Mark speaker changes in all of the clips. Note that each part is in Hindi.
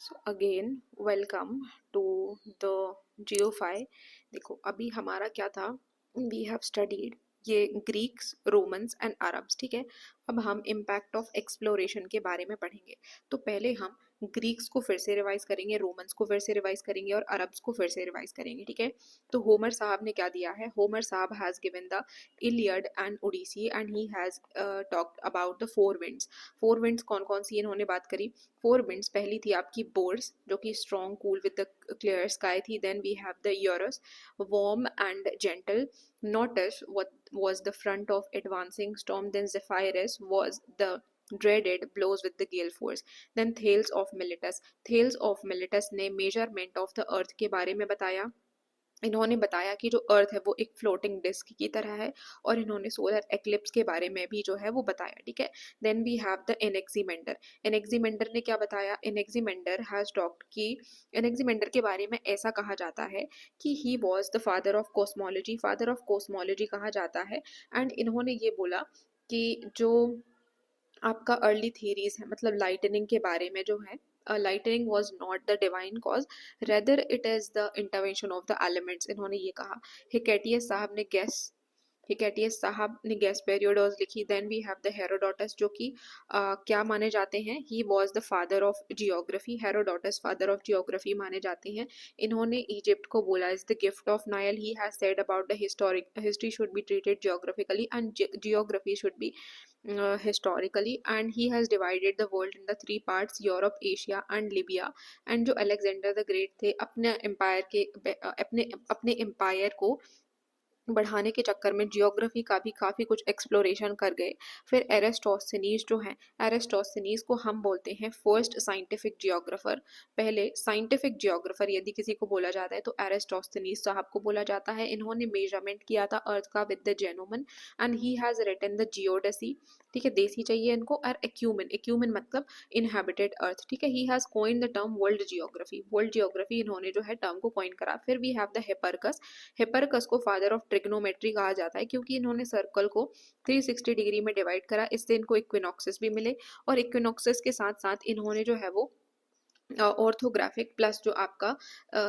Speaker 1: So again welcome to the Geofy. देखो अभी हमारा क्या था, वी हैव स्टडीड ये ग्रीक्स, रोमन्स एंड अरब्स। ठीक है, अब हम इम्पैक्ट ऑफ एक्सप्लोरेशन के बारे में पढ़ेंगे। तो पहले हम ग्रीक्स को फिर से रिवाइज करेंगे, रोमन्स को फिर से रिवाइज करेंगे और अरब्स को फिर से रिवाइज करेंगे। ठीक है, तो होमर साहब ने क्या दिया है, होमर साहब has given the Iliad and Odyssey and he has talked about the four winds. Four winds कौन कौन सी इन्होंने बात करी। फोर विंड्स पहली थी आपकी बोर्स, जो कि strong cool with the clear sky थी। Then we have the Eurus, warm and gentle. Notus was the front of advancing storm. Then Zephyrus was the dreaded blows with the gale force. Then Thales of Miletus, Thales of Miletus ने measurement of the earth के बारे में बताया। इन्होंने बताया कि जो अर्थ है वो एक फ्लोटिंग डिस्क की तरह है, और इन्होंने सोलर एक्लिप्स के बारे में भी जो है वो बताया। ठीक है, देन वी हैव द एनेक्सीमेंडर। एनेक्सीमेंडर ने क्या बताया, एनेक्सीमेंडर हैज टॉक्ड कि एनेक्सीमेंडर के बारे में ऐसा कहा जाता है कि ही was the father of cosmology, father of cosmology कहा जाता है। एंड इन्होंने ये बोला कि जो आपका अर्ली थीरीज है, मतलब लाइटनिंग के बारे में जो है, lightning was not the divine cause, rather it is the intervention of the elements, इन्होंने ये कहा। हिकेटियस साहब ने गैस, हिकेटियस साहब ने गैस पेरियोडोस लिखी। Then we have the Herodotus, जो कि क्या माने जाते हैं, he was the father of geography. Herodotus father of geography माने जाते हैं। इन्होंने इजिप्ट को बोला is the gift of Nile. He has said about the historic history should be treated geographically and geography should be historically, and he has divided the world in the three parts, Europe, Asia and Libya। and जो अलेक्जेंडर द ग्रेट थे, अपने एम्पायर के अपने अपने एम्पायर को बढ़ाने के चक्कर में जियोग्राफी का भी काफ़ी कुछ एक्सप्लोरेशन कर गए। फिर एरिस्टोस्थेनीज जो है, एरिस्टोस्थेनीज को हम बोलते हैं फर्स्ट साइंटिफिक जियोग्राफर। पहले साइंटिफिक जियोग्राफर यदि किसी को बोला जाता है तो एरिस्टोस्थेनीज साहब को बोला जाता है। इन्होंने मेजरमेंट किया था अर्थ का with the gnomon, and he has written the geodesy. ठीक है, देसी चाहिए इनको। और एक्यूमेन, एक्यूमेन मतलब इनहेबिटेड अर्थ। ठीक है, he has coin the term world geography, world geography इन्होंने जो है टर्म को कॉइन करा। फिर we have the Hipparchus. Hipparchus को फादर ऑफ ट्रिग्नोमेट्री कहा जाता है, क्योंकि इन्होंने सर्कल को 360 डिग्री में डिवाइड करा, इससे इनको इक्विनॉक्सेस भी मिले। और इक्विनॉक्सेस के साथ साथ इन्होंने जो है वो ऑर्थोग्राफिक प्लस जो आपका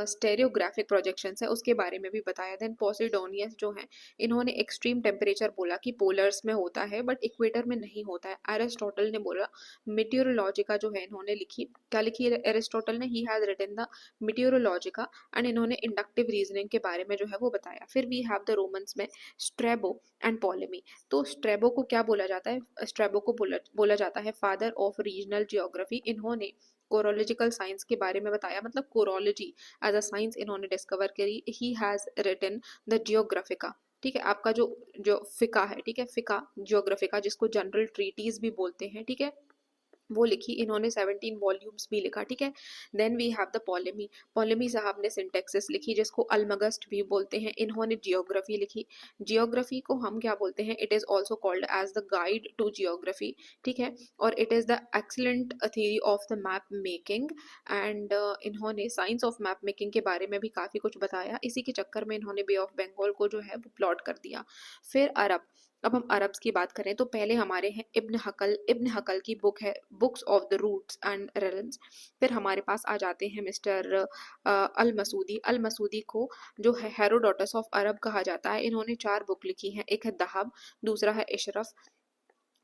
Speaker 1: स्टेरियोग्राफिक प्रोजेक्शंस है उसके बारे में भी बताया। देन पॉसिडोनियस जो है, इन्होंने एक्सट्रीम टेम्परेचर बोला कि पोलर्स में होता है बट इक्वेटर में नहीं होता है। एरिस्टोटल ने बोला मीटियोरोलॉजिका जो है इन्होंने लिखी, क्या लिखी एरिस्टोटल ने, he has written the Meteorologica, and इन्होंने इंडक्टिव रीजनिंग के बारे में जो है वो बताया। फिर वी हैव द रोमन्स में स्ट्रेबो एंड पॉलेमी। तो स्ट्रेबो को क्या बोला जाता है, स्ट्रेबो को बोला जाता है फादर ऑफ रीजनल जियोग्राफी। इन्होंने कोरोलॉजिकल साइंस के बारे में बताया, मतलब कोरोलॉजी एज अ साइंस इन्होंने डिस्कवर करी। He has written the Geographica. ठीक है, आपका जो जो फिका है, ठीक है, फिका जियोग्राफिका जिसको जनरल ट्रीटीज भी बोलते हैं, ठीक है, वो लिखी इन्होंने। 17 वॉल्यूम्स भी लिखा। ठीक है, देन वी हैव द पॉलेमी। पॉलेमी साहब ने सिंटेक्सिस लिखी, जिसको अल्मगस्ट भी बोलते हैं। इन्होंने जियोग्राफी लिखी। जियोग्राफी को हम क्या बोलते हैं, it is also called as the guide to geography. ठीक है, और it is the excellent theory of the map making. And इन्होंने साइंस ऑफ मैप मेकिंग के बारे में भी काफ़ी कुछ बताया। इसी के चक्कर में इन्होंने बे ऑफ बंगाल को जो है वो प्लॉट कर दिया। फिर अरब, अब हम अरब्स की बात करें तो पहले हमारे हैं इब्न हकल। इब्न हकल की बुक है books of the routes and realms. फिर हमारे पास आ जाते हैं मिस्टर अल मसूदी। अल मसूदी को जो है हेरोडोटस ऑफ अरब कहा जाता है। इन्होंने 4 बुक लिखी हैं, एक है दहाब, दूसरा है इशरफ,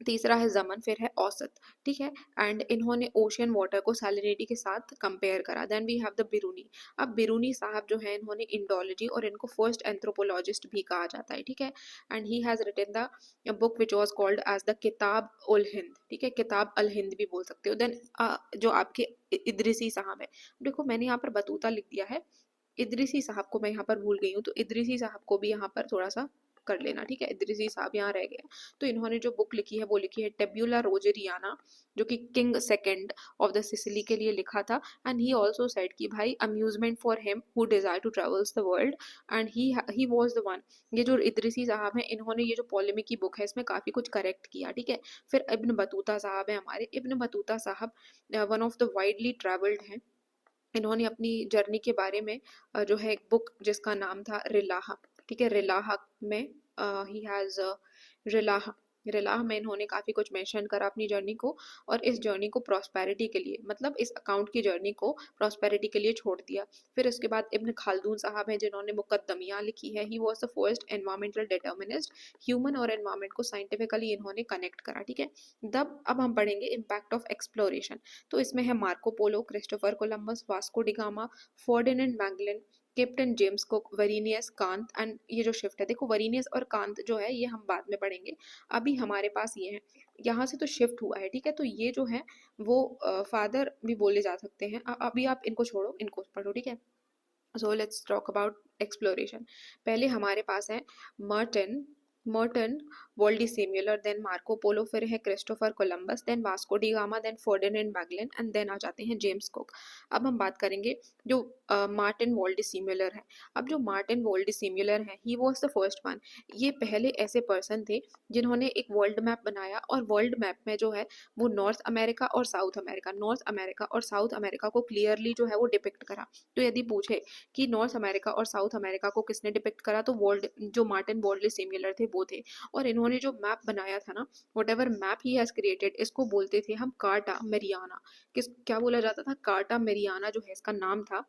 Speaker 1: तीसरा है जमन, फिर है औसत। ठीक है, एंड इन्होंने ओशियन वाटर को सैलिनिटी के साथ कंपेयर करा। Then we have the Biruni. अब बिरूनी साहब जो है इन्होंने इंडोलॉजी, और इनको फर्स्ट एंथ्रोपोलॉजिस्ट भी कहा जाता है। ठीक है, and he has written the book which was called as the Kitab ul Hind. ठीक है, किताब अल हिंद भी बोल सकते हो। देन जो आपके इदरिसी साहब है, देखो मैंने यहाँ पर बतूता लिख दिया है, इदरिसी साहब को मैं यहाँ पर भूल गई हूँ, तो इदरिसी साहब को भी यहाँ पर थोड़ा सा कर लेना। ठीक है, इदरिसी साहब यहाँ रह गए। तो इन्होंने जो बुक लिखी है वो लिखी है टेब्यूला रोजेरियाना, जो कि king second of the Sicily के लिए लिखा था। एंड ही आल्सो सेड कि भाई amusement for him who desire to travels the world, and he was the one. ये जो इदरिसी साहब हैं, इन्होंने ये जो पॉलेमिक की बुक है इसमें काफी कुछ करेक्ट किया। ठीक है, फिर इब्न बतूता साहब है हमारे। इब्न बतूता साहब one of the widely travelled हैं। इन्होंने अपनी जर्नी के बारे में जो है एक बुक जिसका नाम था रिलाहा। ठीक है, रिलाहा में ही हैज रिलाहा रिलाह में इन्होंने काफ़ी कुछ मेंशन करा अपनी जर्नी को, और इस जर्नी को प्रॉस्पेरिटी के लिए, मतलब इस अकाउंट की जर्नी को प्रॉस्पेरिटी के लिए छोड़ दिया। फिर उसके बाद इब्न खालदून साहब हैं जिन्होंने मुकद्दमिया लिखी है। ही was the first environmental determinist. Human और एनवायरमेंट को साइंटिफिकली इन्होंने कनेक्ट करा, ठीक है। तब अब हम पढ़ेंगे इम्पैक्ट ऑफ एक्सप्लोरेशन। तो इसमें है Marco Polo, Christopher Columbus, Vasco da Gama, Ferdinand Magellan, Captain James Cook, Varenius, Kant and ये जो शिफ्ट है, देखो वरीनियस और कांत जो है ये हम बाद में पढ़ेंगे। अभी हमारे पास ये है, यहाँ से तो शिफ्ट हुआ है, ठीक है। तो ये जो है वो फादर भी बोले जा सकते हैं। अभी आप इनको छोड़ो, इनको पढ़ो, ठीक है। So let's talk about exploration. पहले हमारे पास है Martin, Martin Waldseemuller, then Marco Polo, फिर है Christopher Columbus, then Vasco da Gama, then Ferdinand Magellan and then आ जाते हैं जेम्स कुक। अब हम बात करेंगे जो मार्टिन वोल्डी सिम्युलर है। अब जो मार्टिन वोल्डी सिम्युलर है, ही वॉज द फर्स्ट वन। ये पहले ऐसे पर्सन थे जिन्होंने एक वर्ल्ड मैप बनाया, और वर्ल्ड मैप में जो है वो नॉर्थ अमेरिका और साउथ अमेरिका, नॉर्थ अमेरिका और साउथ अमेरिका को क्लियरली जो है वो डिपिक्ट करा। तो यदि पूछे कि नॉर्थ अमेरिका और साउथ अमेरिका को किसने डिपिक्ट करा, तो वर्ल्ड जो मार्टिन वॉल्डली सिम्युलर थे वो थे। और इन्होंने जो मैप बनाया था ना, what ever map he has created, इसको बोलते थे हम कार्टा मेरियाना। किस क्या बोला जाता था? कार्टा मेरियाना जो है इसका नाम था।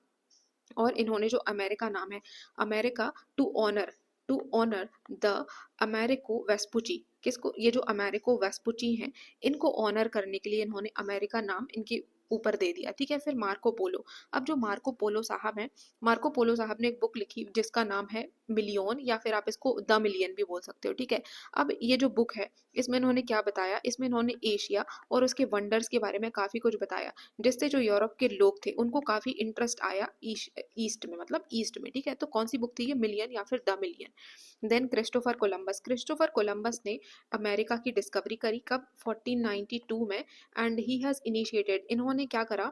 Speaker 1: और इन्होंने जो अमेरिका नाम है, America to honour the Amerigo Vespucci, किसको? ये जो अमेरिको वेस्पुची हैं, इनको ऑनर करने के लिए इन्होंने अमेरिका नाम इनके ऊपर दे दिया, ठीक है। फिर मार्को पोलो। अब जो मार्को पोलो साहब हैं, मार्को पोलो साहब ने एक बुक लिखी जिसका नाम है मिलियन, या फिर आप इसको द मिलियन भी बोल सकते हो, ठीक है। अब ये जो बुक है, इसमें इन्होंने क्या बताया? इसमें इन्होंने एशिया और उसके वंडर्स के बारे में काफ़ी कुछ बताया, जिससे जो यूरोप के लोग थे उनको काफ़ी इंटरेस्ट आया ईस्ट में, मतलब ईस्ट में, ठीक है। तो कौन सी बुक थी ये? मिलियन या फिर the million. Then Christopher Columbus. Christopher Columbus ने अमेरिका की डिस्कवरी करी, कब? 1492 में। एंड ही हैज़ इनिशिएटेड, इन्होंने क्या करा?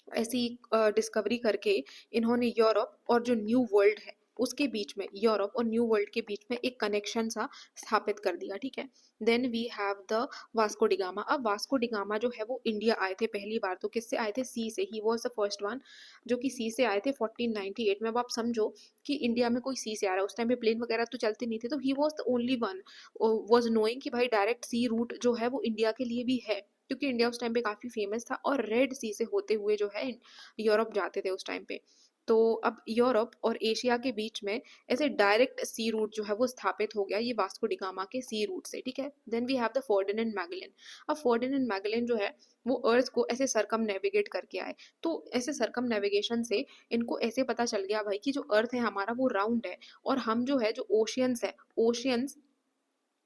Speaker 1: ऐसी डिस्कवरी करके इन्होंने यूरोप और जो न्यू वर्ल्ड है उसके बीच में, यूरोप और न्यू वर्ल्ड के बीच में एक कनेक्शन सा स्थापित कर दिया, ठीक है। Then we have the Vasco da Gama. अब वास्को डिगामा जो है वो इंडिया आए थे पहली बार, तो किससे आए थे? सी से। ही वॉज द फर्स्ट वन जो कि सी से आए थे 1498 में। अब आप समझो कि इंडिया में कोई सी से आ रहा है, उस टाइम पे प्लेन वगैरह तो चलते नहीं थे, तो ही was the only one was knowing कि भाई डायरेक्ट सी रूट जो है वो इंडिया के लिए भी है, क्योंकि इंडिया उस टाइम पे काफ़ी फेमस था और रेड सी से होते हुए जो है यूरोप जाते थे उस टाइम पे। तो अब यूरोप और एशिया के बीच में ऐसे डायरेक्ट सी रूट जो है वो स्थापित हो गया, ये वास्को डिगामा के सी रूट से, ठीक है। Then we have the Ferdinand Magellan. अब फर्डिनेंड मैगलन जो है वो अर्थ को ऐसे सरकम नेविगेट करके आए। तो ऐसे सरकम नेविगेशन से इनको ऐसे पता चल गया भाई कि जो अर्थ है हमारा वो राउंड है, और हम जो है जो ओशियंस है, ओशियंस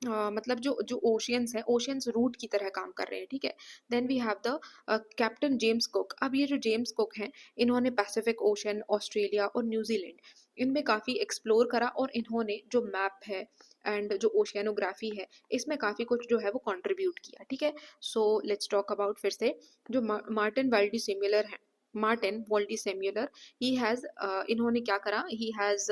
Speaker 1: मतलब जो जो ओशियंस है, ओशियंस रूट की तरह काम कर रहे हैं, ठीक है। Then we have the captain James Cook. अब ये जो जेम्स कुक हैं, इन्होंने पैसिफिक ओशन, ऑस्ट्रेलिया और न्यूजीलैंड, इनमें काफ़ी एक्सप्लोर करा, और इन्होंने जो मैप है एंड जो ओशियानोग्राफी है, इसमें काफ़ी कुछ जो है वो कंट्रीब्यूट किया, ठीक है। सो लेट्स टॉक अबाउट फिर से जो मार्टिन वाल्डी सिम्युलर है, मार्टिन वोल्डी सिम्युलर, ही हैज़ इन्होंने क्या करा? He has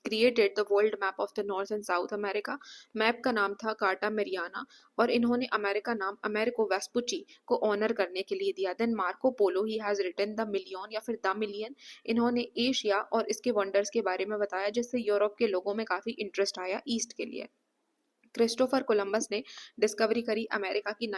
Speaker 1: created the world map of the north and south America. Map का नाम था कार्टा मेरियाना, और इन्होंने अमेरिका नाम अमेरिको वेस्पुची को ऑनर करने के लिए दिया। Then Marco Polo, he has written the million या फिर द मिलियन, इन्होंने एशिया और इसके वंडर्स के बारे में बताया, जिससे यूरोप के लोगों में काफ़ी इंटरेस्ट आया ईस्ट के लिए। क्रिस्टोफर कोलंबस ने डिस्कवरी करी अमेरिका की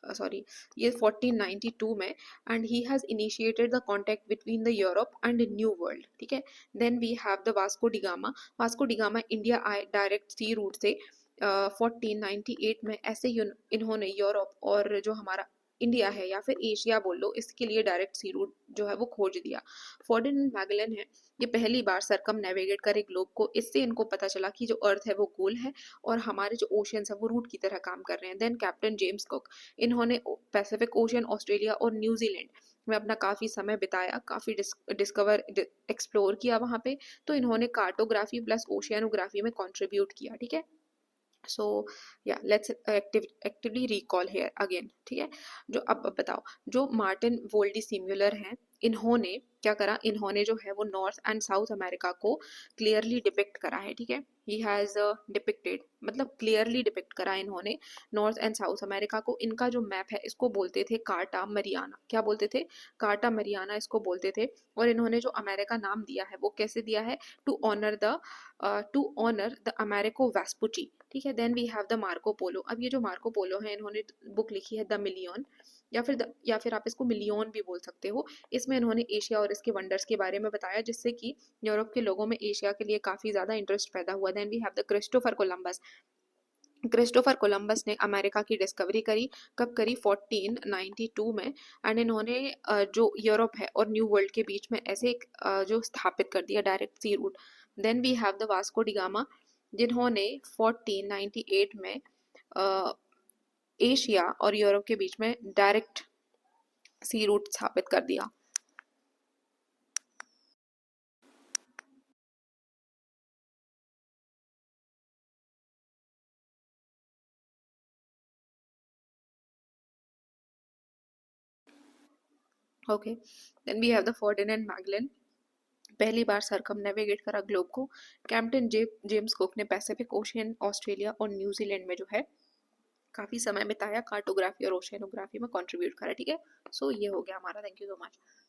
Speaker 1: सॉरी ये 1492 में, and he has initiated the contact between the Europe and new world, ठीक है। Then we have the Vasco da Gama. Vasco da Gama India आए डायरेक्ट सी रूट से 1498 में। ऐसे इन्होंने यूरोप और जो हमारा इंडिया है या फिर एशिया बोल लो, इसके लिए डायरेक्ट सी रूट जो है वो खोज दिया। फर्डिनेंड मैगलन है, ये पहली बार सरकम नेविगेट करे ग्लोब को, इससे इनको पता चला कि जो अर्थ है वो गोल है और हमारे जो ओशियंस है वो रूट की तरह काम कर रहे हैं। देन कैप्टन जेम्स कुक, इन्होंने पैसिफिक ओशियन, ऑस्ट्रेलिया और न्यूजीलैंड में अपना काफ़ी समय बिताया, काफ़ी डिस्कवर एक्सप्लोर किया वहाँ पे। तो इन्होंने कार्टोग्राफी प्लस ओशियानोग्राफी में कंट्रीब्यूट किया, ठीक है। सो या let's actively recall here again, ठीक है। जो अब बताओ, जो मार्टिन वोल्डी सिम्युलर हैं, इन्होंने क्या करा, इन्होंने जो है वो नॉर्थ एंड साउथ अमेरिका को क्लियरली डिपिक्ट करा है, ठीक है। ही हैज़ डिपिक्टेड, मतलब क्लियरली डिपिक्ट करा इन्होंने नॉर्थ एंड साउथ अमेरिका को। इनका जो मैप है इसको बोलते थे कार्टा मरियाना, क्या बोलते थे, कार्टा मरियाना इसको बोलते थे। और इन्होंने जो अमेरिका नाम दिया है वो कैसे दिया है, to honour the Amerigo Vespucci, ठीक है। Then we have the Marco Polo. अब ये जो मार्को पोलो है इन्होंने बुक लिखी है द मिलियन, या फिर आप इसको मिलियन भी बोल सकते हो। इसमें इन्होंने एशिया और इसके वंडर्स के बारे में बताया, जिससे कि यूरोप के लोगों में एशिया के लिए काफ़ी ज़्यादा इंटरेस्ट पैदा हुआ। Then we have the Christopher Columbus. Christopher Columbus ने अमेरिका की डिस्कवरी करी, कब करी, 1492 में। एंड इन्होंने जो यूरोप है और न्यू वर्ल्ड के बीच में ऐसे एक जो स्थापित कर दिया direct sea route. Then we have the Vasco da Gama, जिन्होंने 1498 में एशिया और यूरोप के बीच में डायरेक्ट सी रूट स्थापित कर दिया। Okay, then we have the Ferdinand Magellan, पहली बार सरकम नेविगेट करा ग्लोब को। कैप्टन जेम्स कुक ने पैसिफिक ओशियन, ऑस्ट्रेलिया और न्यूजीलैंड में जो है काफ़ी समय बिताया, कार्टोग्राफी और ओशियनोग्राफी में कंट्रीब्यूट करा, ठीक है। सो ये हो गया हमारा, थैंक यू सो मच।